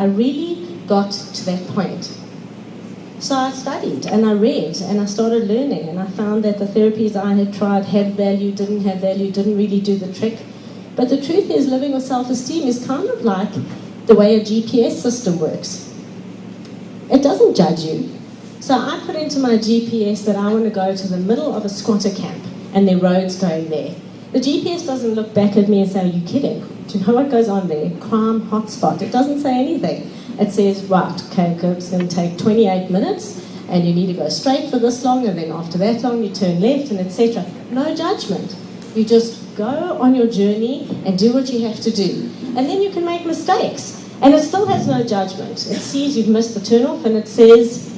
I really got to that point. So I studied and I read and I started learning, and I found that the therapies I had tried had value, didn't have value, didn't really do the trick. But the truth is, living with self-esteem is kind of like the way a GPS system works. It doesn't judge you. So I put into my GPS that I want to go to the middle of a squatter camp and there are roads going there. The GPS doesn't look back at me and say, are you kidding? Do you know what goes on there? Crime hotspot. It doesn't say anything. It says, right, okay, it's going to take 28 minutes and you need to go straight for this long, and then after that long you turn left, and etc. No judgment. You just go on your journey and do what you have to do. And then you can make mistakes. And it still has no judgment. It sees you've missed the turnoff and it says,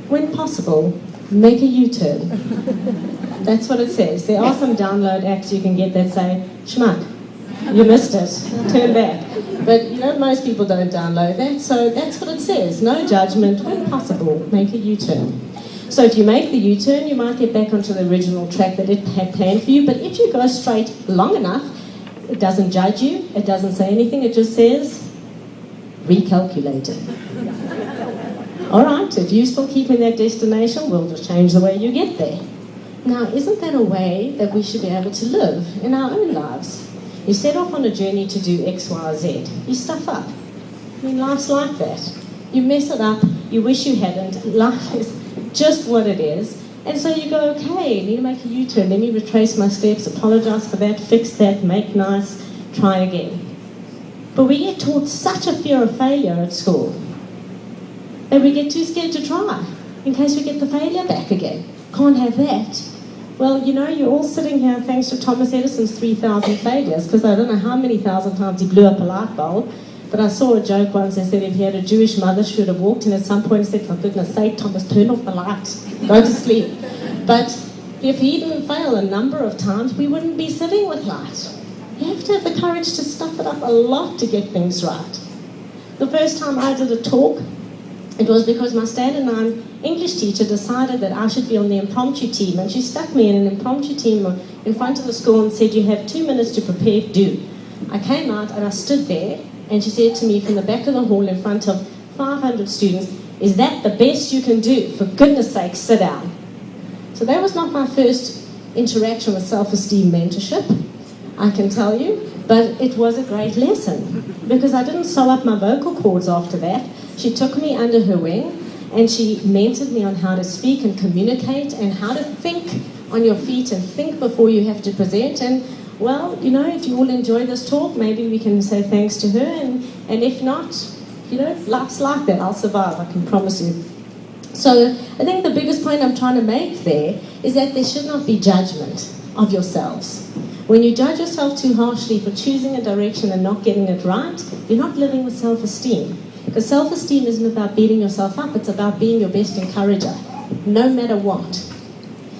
when possible, make a U-turn. That's what it says. There are some download apps you can get that say, schmuck, you missed it, turn back. But you know, most people don't download that, so that's what it says. No judgment, when possible, make a U-turn. So if you make the U-turn, you might get back onto the original track that it had planned for you, but if you go straight long enough, it doesn't judge you, it doesn't say anything, it just says, recalculating. Alright, if you still keep in that destination, we'll just change the way you get there. Now, isn't that a way that we should be able to live in our own lives? You set off on a journey to do X, Y, Z. You stuff up. I mean, life's like that. You mess it up, you wish you hadn't. Life is just what it is. And so you go, okay, I need to make a U-turn. Let me retrace my steps, apologize for that, fix that, make nice, try again. But we get taught such a fear of failure at school that we get too scared to try in case we get the failure back again. Can't have that. Well, you know, you're all sitting here thanks to Thomas Edison's 3,000 failures, because I don't know how many thousand times he blew up a light bulb, but I saw a joke once that said if he had a Jewish mother, she would have walked in at some point and said, for goodness sake, Thomas, turn off the light, go to sleep. But if he didn't fail a number of times, we wouldn't be sitting with light. You have to have the courage to stuff it up a lot to get things right. The first time I did a talk, it was because my Standard 9 English teacher decided that I should be on the impromptu team, and she stuck me in an impromptu team in front of the school and said, you have 2 minutes to prepare, do. I came out and I stood there, and she said to me from the back of the hall in front of 500 students, is that the best you can do? For goodness sake, sit down. So that was not my first interaction with self-esteem mentorship, I can tell you, but it was a great lesson because I didn't sew up my vocal cords after that. She took me under her wing and she mentored me on how to speak and communicate and how to think on your feet and think before you have to present. And well, you know, if you all enjoy this talk, maybe we can say thanks to her, and if not, you know, life's like that. I'll survive, I can promise you. So I think the biggest point I'm trying to make there is that there should not be judgment of yourselves. When you judge yourself too harshly for choosing a direction and not getting it right, you're not living with self-esteem. Because self-esteem isn't about beating yourself up, it's about being your best encourager, no matter what.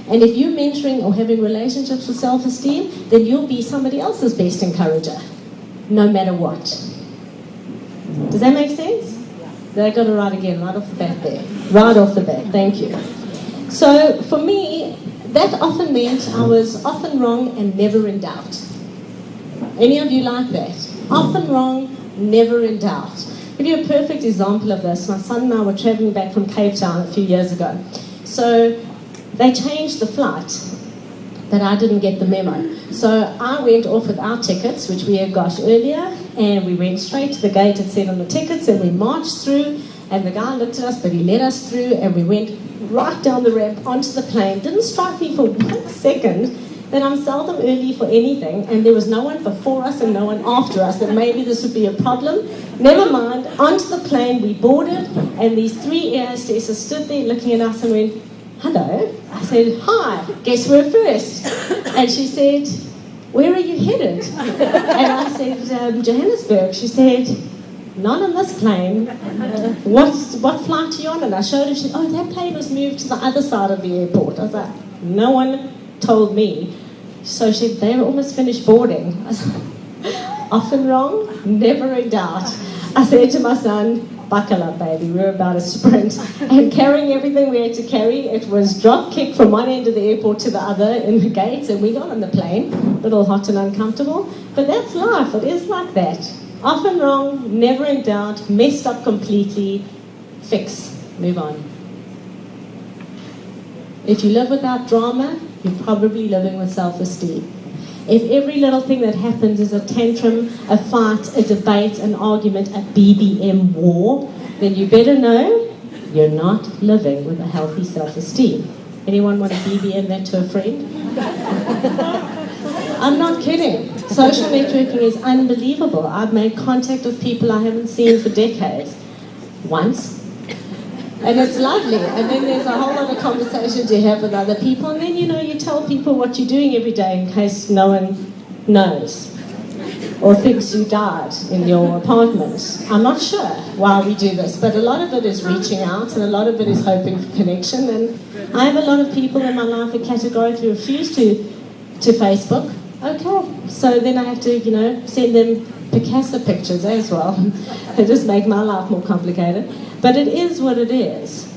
And if you're mentoring or having relationships with self-esteem, then you'll be somebody else's best encourager, no matter what. Does that make sense? Did I got it right again, right off the bat there? Right off the bat, thank you. So for me, that often meant I was often wrong and never in doubt. Any of you like that? Often wrong, never in doubt. I'll give you a perfect example of this. My son and I were traveling back from Cape Town a few years ago. So they changed the flight, but I didn't get the memo. So I went off with our tickets, which we had got earlier, and we went straight to the gate. It said on the tickets, and we marched through, and the guy looked at us, but he let us through, and we went right down the ramp onto the plane. Didn't strike me for 1 second that I'm seldom early for anything, and there was no one before us and no one after us, that maybe this would be a problem. Never mind, onto the plane, we boarded, and these 3 air hostesses stood there looking at us and went, hello. I said, hi, guess we're first. And she said, where are you headed? And I said, Johannesburg. She said, not on this plane. What flight are you on? And I showed her, she said, oh, that plane was moved to the other side of the airport. I was like, no one told me. So she said, they were almost finished boarding. I was like, often wrong, never in doubt. I said to my son, buckle up, baby, we're about to sprint. And carrying everything we had to carry, it was drop kick from one end of the airport to the other in the gates, and we got on the plane, a little hot and uncomfortable. But that's life, it is like that. Often wrong, never in doubt, messed up completely, fix, move on. If you live without drama, you're probably living with self-esteem. If every little thing that happens is a tantrum, a fight, a debate, an argument, a BBM war, then you better know you're not living with a healthy self-esteem. Anyone want to BBM that to a friend? I'm not kidding. Social networking is unbelievable. I've made contact with people I haven't seen for decades. Once. And it's lovely. And then there's a whole lot of conversations you have with other people. And then, you tell people what you're doing every day in case no one knows or thinks you died in your apartment. I'm not sure why we do this, but a lot of it is reaching out and a lot of it is hoping for connection. And I have a lot of people in my life who categorically refuse to Facebook. Okay, so then I have to, send them Picasso pictures as well. They just make my life more complicated. But it is what it is.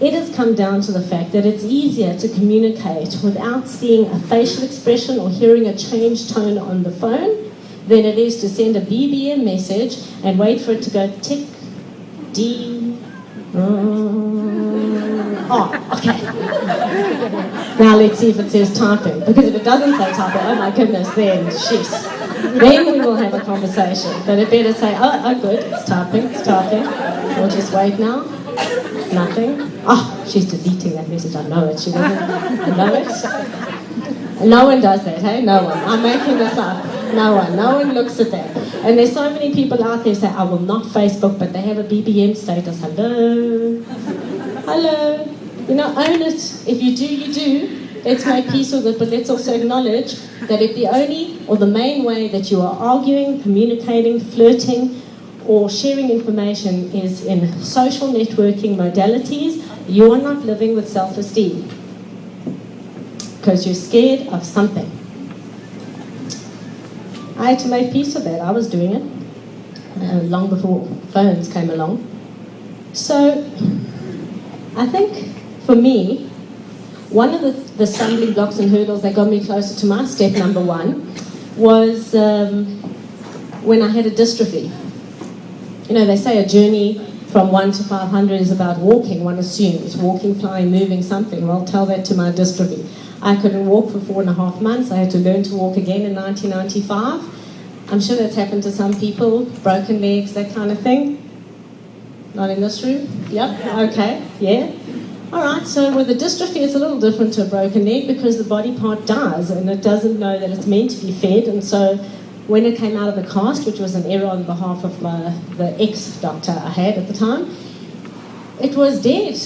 It has come down to the fact that it's easier to communicate without seeing a facial expression or hearing a changed tone on the phone than it is to send a BBM message and wait for it to go tick, D. Oh, okay. Now let's see if it says typing. Because if it doesn't say typing, oh my goodness, then sheesh. Then we will have a conversation. But it better say, oh good, it's typing. We'll just wait now. Nothing. Oh, she's deleting that message. I know it. She doesn't. I know it. No one does that, hey? No one. I'm making this up. No one looks at that. And there's so many people out there who say, I will not Facebook, but they have a BBM status. Hello. Own it. If you do, you do. Let's make peace with it, but let's also acknowledge that if the only or the main way that you are arguing, communicating, flirting, or sharing information is in social networking modalities, you are not living with self-esteem because you're scared of something. I had to make peace with that. I was doing it long before phones came along. So I think for me, one of the stumbling blocks and hurdles that got me closer to my step number one was when I had a dystrophy. They say a journey from 1 to 500 is about walking, one assumes. Walking, flying, moving, something. Well, tell that to my dystrophy. I couldn't walk for 4.5 months. I had to learn to walk again in 1995. I'm sure that's happened to some people. Broken legs, that kind of thing. Not in this room? Yep, okay, yeah. Alright, so with a dystrophy it's a little different to a broken leg because the body part dies and it doesn't know that it's meant to be fed, and so when it came out of the cast, which was an error on behalf of the ex-doctor I had at the time, it was dead.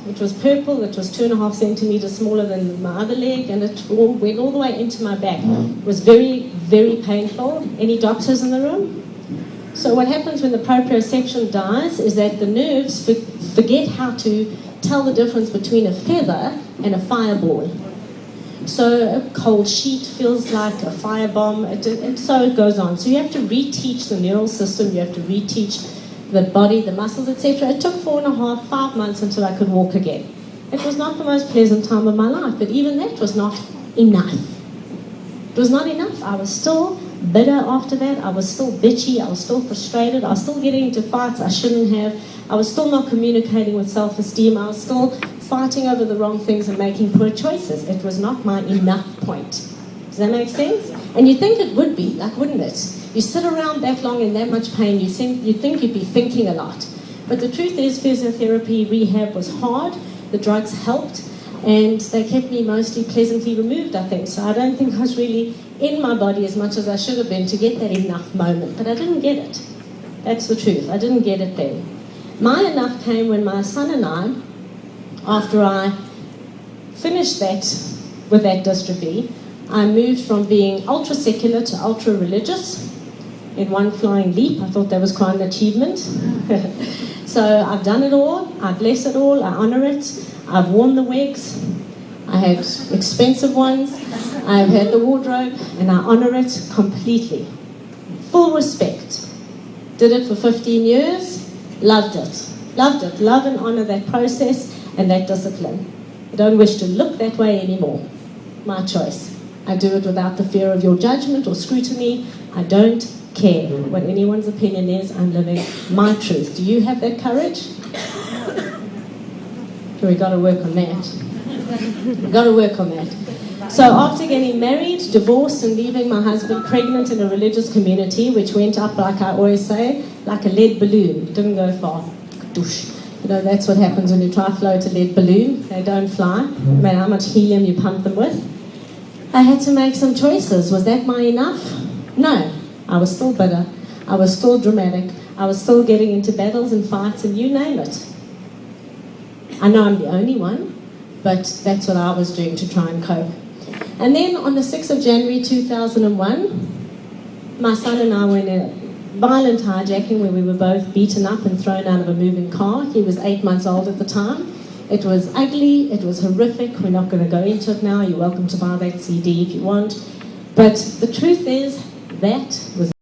It was purple, it was 2.5 centimeters smaller than my other leg, and it went all the way into my back. It was very, very painful. Any doctors in the room? So what happens when the proprioception dies is that the nerves forget how to tell the difference between a feather and a fireball. So a cold sheet feels like a firebomb, and so it goes on. So you have to reteach the neural system, you have to reteach the body, the muscles, etc. It took 4.5, 5 months until I could walk again. It was not the most pleasant time of my life, but even that was not enough. It was not enough. I was still bitter after that. I was still bitchy. I was still frustrated. I was still getting into fights I shouldn't have. I was still not communicating with self-esteem. I was still fighting over the wrong things and making poor choices. It was not my enough point. Does that make sense? And you think it would be, like, wouldn't it? You sit around that long in that much pain, you think you'd be thinking a lot. But the truth is, physiotherapy rehab was hard, the drugs helped, and they kept me mostly pleasantly removed, I think. So I don't think I was really in my body as much as I should have been to get that enough moment. But I didn't get it. That's the truth. I didn't get it then. My enough came when my son and I, after I finished that with that dystrophy, I moved from being ultra-secular to ultra-religious in one flying leap. I thought that was quite an achievement. So I've done it all, I bless it all, I honour it. I've worn the wigs, I had expensive ones, I've had the wardrobe, and I honour it completely. Full respect. Did it for 15 years, loved it. Loved it, love and honour that process and that discipline. I don't wish to look that way anymore. My choice. I do it without the fear of your judgment or scrutiny. I don't care what anyone's opinion is. I'm living my truth. Do you have that courage? We've got to work on that. We've got to work on that. So after getting married, divorced, and leaving my husband pregnant in a religious community, which went up, like I always say, like a lead balloon. It didn't go far. Doosh. You know, that's what happens when you try to float a lead balloon. They don't fly, no matter how much helium you pump them with. I had to make some choices. Was that my enough? No. I was still bitter. I was still dramatic. I was still getting into battles and fights and you name it. I know I'm the only one, but that's what I was doing to try and cope. And then on the 6th of January 2001, my son and I were in a violent hijacking where we were both beaten up and thrown out of a moving car. He was 8 months old at the time. It was ugly, it was horrific. We're not going to go into it now. You're welcome to buy that CD if you want. But the truth is, that was